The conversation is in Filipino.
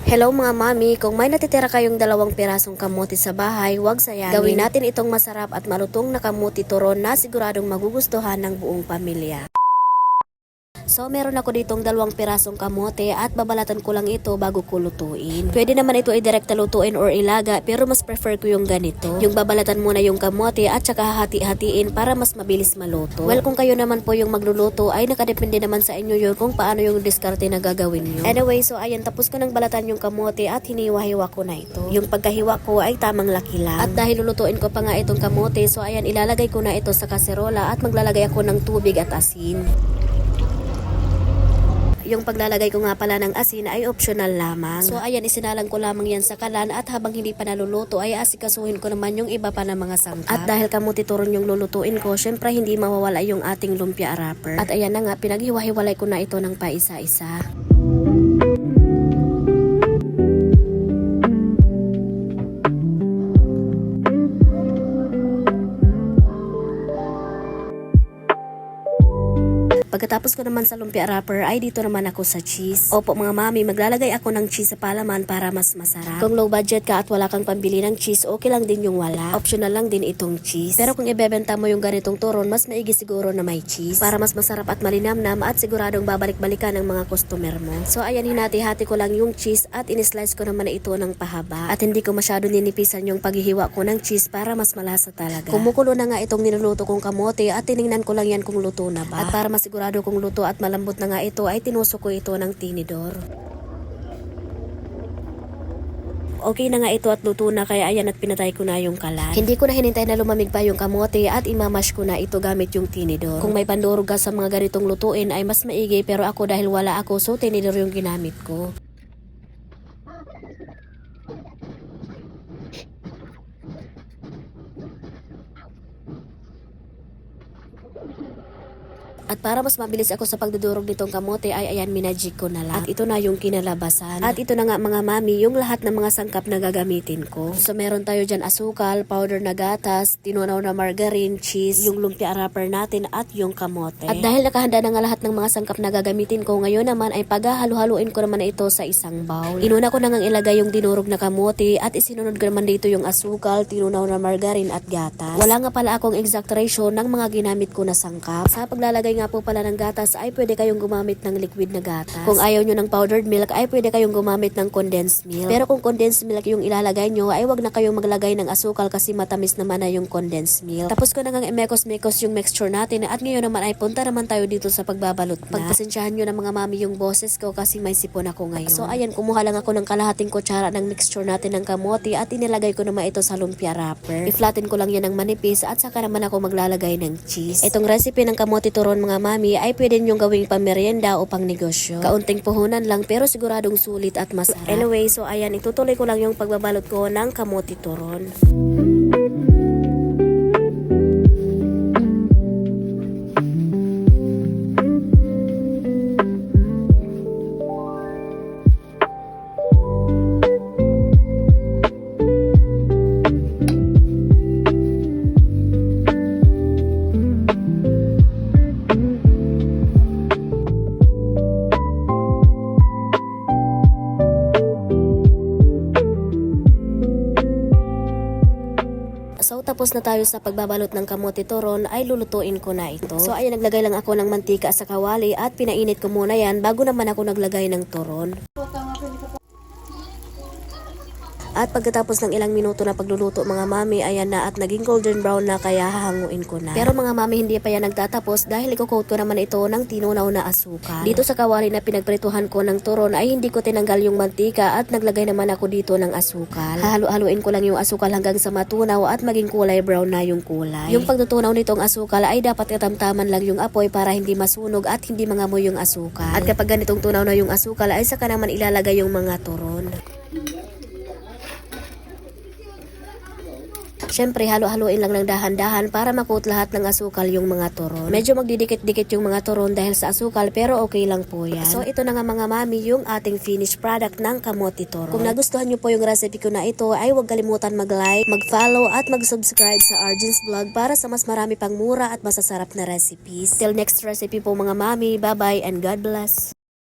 Hello mga mami, kung may natitira kayong 2 pirasong kamuti sa bahay, huwag sayangin. Gawin natin itong masarap at malutong na kamuti turon na siguradong magugustuhan ng buong pamilya. So meron ako ditong 2 pirasong kamote at babalatan ko lang ito bago ko lutuin. Pwede naman ito i-direkta lutuin or ilaga, pero mas prefer ko yung ganito. Yung babalatan muna yung kamote at saka hati-hatiin para mas mabilis maluto. Well, kung kayo naman po yung magluluto ay nakadepende naman sa inyo yun kung paano yung diskarte na gagawin nyo. Anyway, so ayan, tapos ko nang balatan yung kamote at hiniwa-hiwa ko na ito. Yung pagkahiwa ko ay tamang laki lang. At dahil lulutuin ko pa nga itong kamote, so ayan, ilalagay ko na ito sa kaserola at maglalagay ako ng tubig at asin. Yung paglalagay ko nga pala ng asin ay optional lamang. So ayan, isinalang ko lamang yan sa kalan at habang hindi pa naluluto ay asikasuhin ko naman yung iba pa ng mga sangkap. At dahil kamuti turon yung lulutuin ko, syempre hindi mawawala yung ating lumpia wrapper. At ayan na nga, pinaghiwa-hiwalay ko na ito ng paisa-isa. Pagkatapos ko naman sa lumpia wrapper ay dito naman ako sa cheese. Opo mga mami, maglalagay ako ng cheese sa palaman para mas masarap. Kung low budget ka at wala kang pambili ng cheese, okay lang din yung wala. Optional lang din itong cheese. Pero kung ibebenta mo yung ganitong turon, mas maigi siguro na may cheese. Para mas masarap at malinamnam at siguradong babalik-balikan ng mga customer mo. So ayan, hinati-hati ko lang yung cheese at in-slice ko naman na ito ng pahaba. At hindi ko masyado ninipisan yung paghihiwa ko ng cheese para mas malasa talaga. Kumukulo na nga itong niluluto kong kamote at tiningnan ko lang yan kung luto na ba. At para masigurado kung luto at malambot na nga ito ay tinusok ko ito ng tinidor. Okay na nga ito at luto na, kaya ayan at pinatay ko na yung kalan. Hindi ko na hinintay na lumamig pa yung kamote at imamash ko na ito gamit yung tinidor. Kung may pandurog ka sa mga ganitong lutuin ay mas maigi, pero ako dahil wala ako, so tinidor yung ginamit ko. At para mas mabilis ako sa pagdudurog nitong kamote ay ayan, minajik ko na lang. At ito na yung kinalabasan. At ito na nga mga mami, yung lahat ng mga sangkap na gagamitin ko. So meron tayo dyan asukal, powder na gatas, tinunaw na margarine, cheese, yung lumpia wrapper natin at yung kamote. At dahil nakahanda na nga lahat ng mga sangkap na gagamitin ko, ngayon naman ay paghahalu-haluin ko naman na ito sa isang bowl. Inuna ko na nga ilagay yung dinurog na kamote at isinunod ko naman dito yung asukal, tinunaw na margarine at gatas. Wala nga pala akong exact ratio ng mga ginamit ko na sangkap. Sa paglalagay nga po pala ng gatas ay pwede kayong gumamit ng liquid na gatas. Kung ayaw nyo ng powdered milk ay pwede kayong gumamit ng condensed milk. Pero kung condensed milk yung ilalagay nyo ay wag na kayong maglagay ng asukal kasi matamis naman na yung condensed milk. Tapos ko na nga imekos-mekos yung mixture natin at ngayon naman ay punta naman tayo dito sa pagbabalot na. Pagpasensyahan nyo na mga mami yung boses ko kasi may sipon ako ngayon. So ayan, kumuha lang ako ng kalahating kutsara ng mixture natin ng kamote at inilagay ko naman ito sa lumpia wrapper. I-flatten ko lang yan ng manipis at saka naman ako maglalagay ng cheese. Itong recipe ng kamote turon mga mami ay pwede nyong gawing pamerienda o pang negosyo. Kaunting puhunan lang pero siguradong sulit at masarap. Anyway, so ayan, itutuloy ko lang yung pagbabalot ko ng kamote turon. So tapos na tayo sa pagbabalot ng kamote turon ay lulutuin ko na ito. So ayan, naglagay lang ako ng mantika sa kawali at pinainit ko muna yan bago naman ako naglagay ng turon. At pagkatapos ng ilang minuto na pagluluto mga mami, ayan na at naging golden brown na, kaya hahanguin ko na. Pero mga mami, hindi pa yan nagtatapos dahil iko-coat ko naman ito ng tinunaw na asukal. Dito sa kawali na pinagprituhan ko ng turon ay hindi ko tinanggal yung mantika at naglagay naman ako dito ng asukal. Hahalu-haluin ko lang yung asukal hanggang sa matunaw at maging kulay brown na yung kulay. Yung pagtutunaw nitong asukal ay dapat katamtaman lang yung apoy para hindi masunog at hindi mangamoy yung asukal. At kapag ganitong tunaw na yung asukal ay saka naman ilalagay yung mga turon. Syempre, halo-haloin lang ng dahan-dahan para makoat lahat ng asukal yung mga turon. Medyo magdidikit-dikit yung mga turon dahil sa asukal, pero okay lang po yan. So, ito na nga mga mami, yung ating finished product ng kamote turon. Kung nagustuhan nyo po yung recipe ko na ito, ay huwag kalimutan mag-like, mag-follow, at mag-subscribe sa Arjun's Vlog para sa mas marami pang mura at masasarap na recipes. Till next recipe po mga mami, bye-bye and God bless!